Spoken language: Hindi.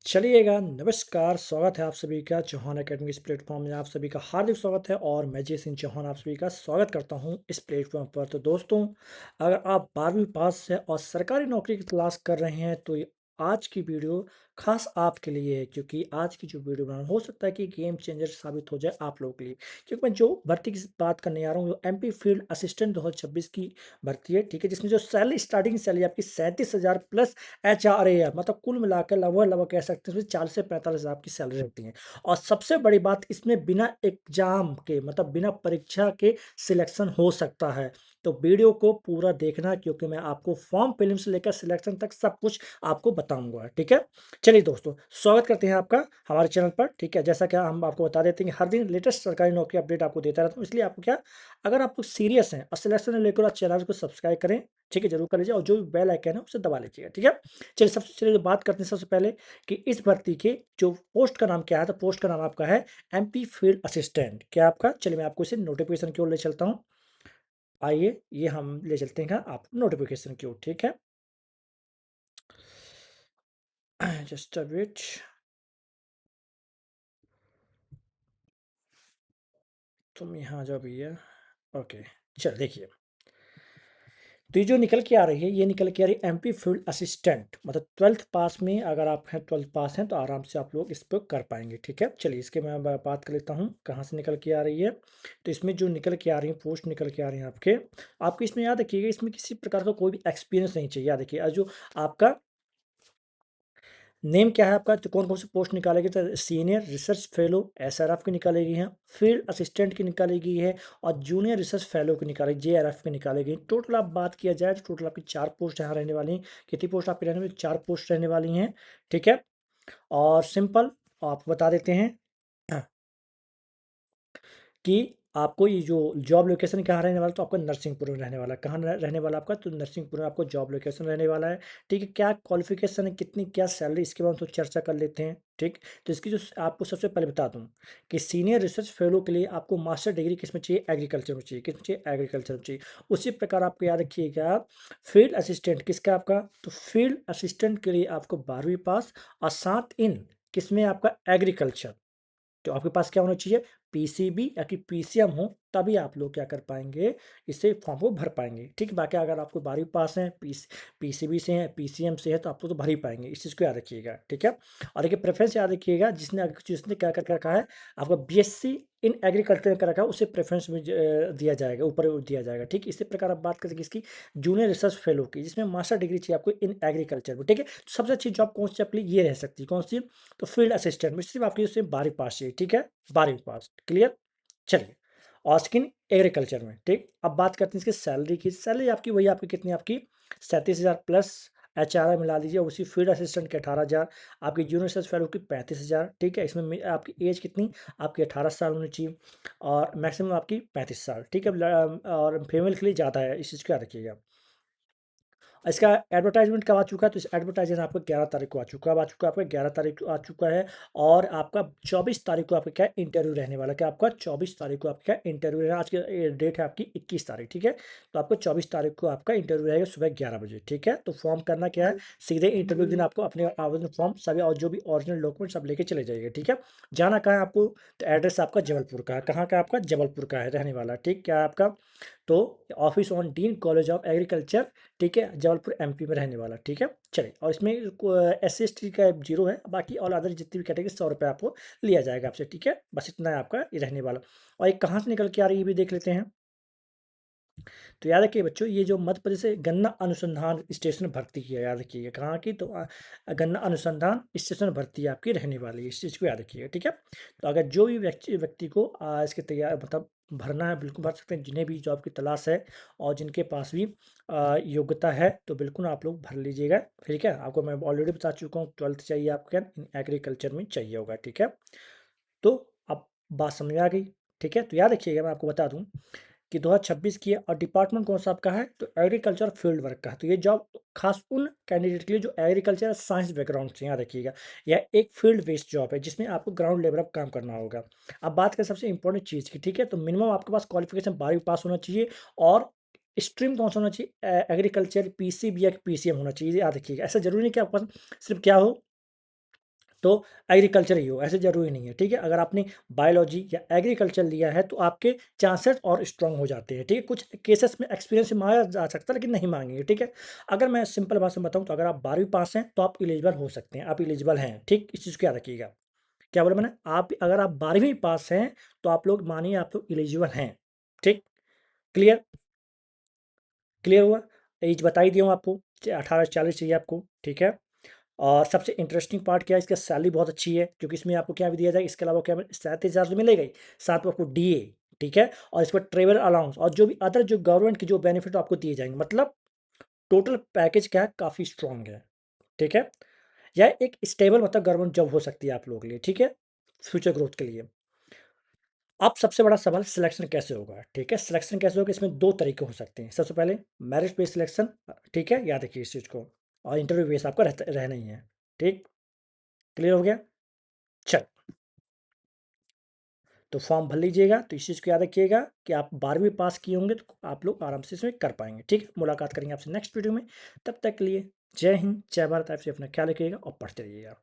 चलिएगा, नमस्कार, स्वागत है आप सभी का चौहान अकेडमी इस प्लेटफ़ॉर्म में आप सभी का हार्दिक स्वागत है और मैं जय सिंह चौहान आप सभी का स्वागत करता हूं इस प्लेटफ़ॉर्म पर। तो दोस्तों, अगर आप 12वीं पास हैं और सरकारी नौकरी की तलाश कर रहे हैं तो ये आज की वीडियो ख़ास आपके लिए है, क्योंकि आज की जो वीडियो बना हो सकता है कि गेम चेंजर साबित हो जाए आप लोगों के लिए। क्योंकि मैं जो भर्ती की बात करने आ रहा हूँ, वो एमपी फील्ड असिस्टेंट 2026 की भर्ती है, ठीक है? जिसमें जो सैलरी स्टार्टिंग सैलरी आपकी 37,000 प्लस एचआरए मतलब कुल मिलाकर लगभग कह सकते हैं इसमें 40 से 45 हज़ार की सैलरी रहती है। और सबसे बड़ी बात, इसमें बिना एग्जाम के मतलब बिना परीक्षा के सिलेक्शन हो सकता है। तो वीडियो को पूरा देखना, क्योंकि मैं आपको फॉर्म फिलिंग से लेकर सिलेक्शन तक सब कुछ आपको बताऊंगा, ठीक है? चलिए दोस्तों, स्वागत करते हैं आपका हमारे चैनल पर, ठीक है? जैसा कि हम आपको बता देते हैं कि हर दिन लेटेस्ट सरकारी नौकरी अपडेट आपको देता रहता हूँ, इसलिए आपको क्या, अगर आप लोग सीरियस हैं और सिलेक्शन लेकर चैनल को सब्सक्राइब करें, ठीक है? जरूर कर लीजिए और जो भी बेल आइकन है उसे दबा लीजिएगा, ठीक है? चलिए बात करते हैं सबसे पहले कि इस भर्ती के जो पोस्ट का नाम क्या है। तो पोस्ट का नाम आपका है एमपी फील्ड असिस्टेंट। क्या आपका, चलिए मैं आपको इसे नोटिफिकेशन की ओर ले चलता हूँ। आइए, ये हम ले चलते हैं आप नोटिफिकेशन की ओर, ठीक है? जस्ट अ वेट, तुम यहाँ जाओ भैया। ओके, चल देखिए, तो ये जो निकल के आ रही है, ये निकल के आ रही है एमपी फील्ड असिस्टेंट, मतलब 12th पास में अगर आप हैं, 12th पास हैं तो आराम से आप लोग इस पर कर पाएंगे, ठीक है? चलिए इसके मैं बात कर लेता हूँ कहाँ से निकल के आ रही है। तो इसमें जो निकल के आ रही है, पोस्ट निकल के आ रही है आपके, आपको इसमें याद रखिएगा, इसमें किसी प्रकार का कोई भी एक्सपीरियंस नहीं चाहिए। याद रखिए, और जो आपका नेम क्या है आपका, तो कौन कौन सी पोस्ट निकालेगी, तो सीनियर रिसर्च फेलो एसआरएफ की निकाली गई है, फील्ड असिस्टेंट की निकाली गई है और जूनियर रिसर्च फेलो की निकाली जेआरएफ की निकाली गई। टोटल आप बात किया जाए तो टोटल आपकी 4 पोस्ट यहाँ रहने वाली हैं। कितनी पोस्ट आपकी रहने वाली, 4 पोस्ट रहने वाली हैं, ठीक है? और सिंपल आप बता देते हैं कि आपको ये जो जॉब लोकेशन कहाँ रहने वाला है, तो आपका नरसिंहपुर में रहने वाला है। कहाँ रहने वाला आपका, तो नरसिंहपुर में आपको जॉब लोकेशन रहने वाला है, ठीक है? क्या क्वालिफिकेशन है, कितनी क्या सैलरी, इसके बारे में तो चर्चा कर लेते हैं, ठीक? तो इसकी जो आपको सबसे पहले बता दूं कि सीनियर रिसर्च फेलो के लिए आपको मास्टर डिग्री किस में चाहिए, एग्रीकल्चर में चाहिए। किस में चाहिए, एग्रीकल्चर में चाहिए। उसी प्रकार आपको याद रखिएगा, फील्ड असिस्टेंट किसका आपका, तो फील्ड असिस्टेंट के लिए आपको 12वीं पास और साथ इन किसमें आपका एग्रीकल्चर। तो आपके पास क्या होना चाहिए, पीसीबी या कि पीसीएम हो, तभी आप लोग क्या कर पाएंगे, इसे फॉर्म को भर पाएंगे, ठीक है? बाकी अगर आपको 12वीं पास है, पीसीबी से है, पीसीएम से है, तो आप लोग तो भर ही पाएंगे। इस चीज़ को याद रखिएगा, ठीक है? और देखिए, प्रेफरेंस याद रखिएगा, जिसने क्या कर रखा है, आपका बीएससी इन एग्रीकल्चर का रखा है, उसे प्रेफरेंस में दिया जाएगा, ऊपर दिया जाएगा, ठीक? इसी प्रकार आप बात करेंगे इसकी जूनियर रिसर्च फेलो की, जिसमें मास्टर डिग्री चाहिए आपको इन एग्रीकल्चर में, ठीक है? तो सबसे अच्छी जॉब कौन सी आपके लिए ये रह सकती है, कौन सी? तो फील्ड असिस्टेंट में सिर्फ आपकी उससे 12वीं पास चाहिए, ठीक है? 12वीं पास, क्लियर? चलिए, और स्किन एग्रीकल्चर में, ठीक? अब बात करते हैं इसकी सैलरी की। सैलरी आपकी वही आपकी कितनी, आपकी 37,000 प्लस एचआरआई मिला लीजिए, उसी फील्ड असिस्टेंट के 18,000, आपकी जूनियर रिसर्च फेलो की 35,000, ठीक है? इसमें आपकी एज कितनी, आपकी 18 साल होनी चाहिए और मैक्सिमम आपकी 35 साल, ठीक है? और फीमेल के लिए ज़्यादा है, इस चीज़ को याद रखिएगा। इसका एडवर्टाइजमेंट कब आ चुका है, तो इस एडवर्टाइजमेंट आपको 11 तारीख को आ चुका है। कब आ चुका है आपका, 11 तारीख को आ चुका है। और आपका 24 तारीख को आपका क्या इंटरव्यू रहने वाला है, क्या आपका 24 तारीख को आपका इंटरव्यू रहेगा। आज की डेट है आपकी 21 तारीख, ठीक है? तो आपको 24 तारीख को आपका इंटरव्यू रहेगा सुबह 11 बजे, ठीक है? तो फॉर्म करना क्या है, सीधे इंटरव्यू दिन आपको अपने आवेदन फॉर्म सभी और जो भी ओरिजिनल डॉक्यूमेंट सब लेके चले जाइए, ठीक है? जाना कहाँ है आपको, तो एड्रेस आपका जबलपुर का है। कहाँ का आपका, जबलपुर का है रहने वाला, ठीक? क्या है आपका, तो office on dean college of agriculture, ठीक है? जबलपुर एमपी में रहने वाला, ठीक है? चलिए, और इसमें एस सी एस टी का 0 है, बाकी ऑल अदर जितनी भी कैटेगरी 100 रुपये आपको लिया जाएगा आपसे, ठीक है? बस इतना है आपका ये रहने वाला। और ये कहाँ से निकल के आ रही है, ये भी देख लेते हैं। तो याद रखिए बच्चों, ये जो मध्य प्रदेश से गन्ना अनुसंधान स्टेशन भर्ती की है, याद रखिएगा कहाँ की, तो गन्ना अनुसंधान स्टेशन भर्ती आपकी रहने वाली है, इस चीज़ को याद रखिएगा, ठीक है? तो अगर जो भी व्यक्ति को इसके तैयार मतलब भरना है, बिल्कुल भर सकते हैं, जिन्हें भी जॉब की तलाश है और जिनके पास भी योग्यता है, तो बिल्कुल आप लोग भर लीजिएगा, ठीक है? आपको मैं ऑलरेडी बता चुका हूँ, 12th चाहिए आपका, एग्रीकल्चर में चाहिए होगा, ठीक है? तो अब बात समझ में आ गई, ठीक है? तो याद रखिएगा, मैं आपको बता दूं कि 2026 की है और डिपार्टमेंट कौन सा आपका है, तो एग्रीकल्चर फील्ड वर्क का है। तो ये जॉब खास उन कैंडिडेट के लिए जो एग्रीकल्चर साइंस बैकग्राउंड से, यहाँ रखिएगा, यह एक फील्ड बेस्ड जॉब है जिसमें आपको ग्राउंड लेवल पर काम करना होगा। अब बात करें सबसे इंपॉर्टेंट चीज़ की, ठीक है? तो मिनिमम आपके पास क्वालिफिकेशन 12वीं पास होना चाहिए और स्ट्रीम कौन सा होना चाहिए, एग्रीकल्चर, पीसीबी या पीसीएम होना चाहिए, याद रखिएगा। ऐसा जरूरी नहीं कि आपके पास सिर्फ क्या हो, तो एग्रीकल्चर ही हो, ऐसे ज़रूरी नहीं है, ठीक है? अगर आपने बायोलॉजी या एग्रीकल्चर लिया है तो आपके चांसेस और स्ट्रॉन्ग हो जाते हैं, ठीक है? कुछ केसेस में एक्सपीरियंस माँगा जा सकता है लेकिन नहीं माँगेंगे, ठीक है? अगर मैं सिंपल भाषा में बताऊँ तो अगर आप 12वीं पास हैं तो आप एलिजिबल हो सकते हैं, आप एलिजिबल हैं, ठीक? इस चीज़ को याद रखिएगा। क्या बोला मैंने? आप अगर आप 12वीं पास हैं तो आप लोग मानिए आप लोग एलिजिबल हैं, ठीक? क्लियर? क्लियर हुआ? एज बता ही दिया हूँ आपको, 18 से 40 चाहिए आपको, ठीक है? और सबसे इंटरेस्टिंग पार्ट क्या है, इसका सैलरी बहुत अच्छी है क्योंकि इसमें आपको क्या भी दिया जाएगा, इसके अलावा क्या 37,000 तो मिलेगा ही, साथ में आपको डीए, ठीक है? और इस पर ट्रैवल अलाउंस और जो भी अदर जो गवर्नमेंट के जो बेनिफिट आपको दिए जाएंगे, मतलब टोटल पैकेज क्या है, काफ़ी स्ट्रॉन्ग है, ठीक है? यह एक स्टेबल मतलब गवर्नमेंट जॉब हो सकती है आप लोगों के लिए, ठीक है? फ्यूचर ग्रोथ के लिए। अब सबसे बड़ा सवाल सिलेक्शन कैसे होगा, ठीक है? सिलेक्शन कैसे होगा, इसमें 2 तरीके हो सकते हैं। सबसे पहले मेरिट बेस्ड सिलेक्शन, ठीक है? याद रखिए इस चीज़ को, और इंटरव्यू बेस आपका रहना ही है, ठीक? क्लियर हो गया? चल, तो फॉर्म भर लीजिएगा, तो इस चीज़ को याद रखिएगा कि आप 12वीं पास किए होंगे तो आप लोग आराम से इसमें कर पाएँगे, ठीक है? मुलाकात करेंगे आपसे नेक्स्ट वीडियो में, तब तक के लिए जय हिंद, जय भारत। आप से अपना ख्याल रखिएगा और पढ़ते रहिएगा।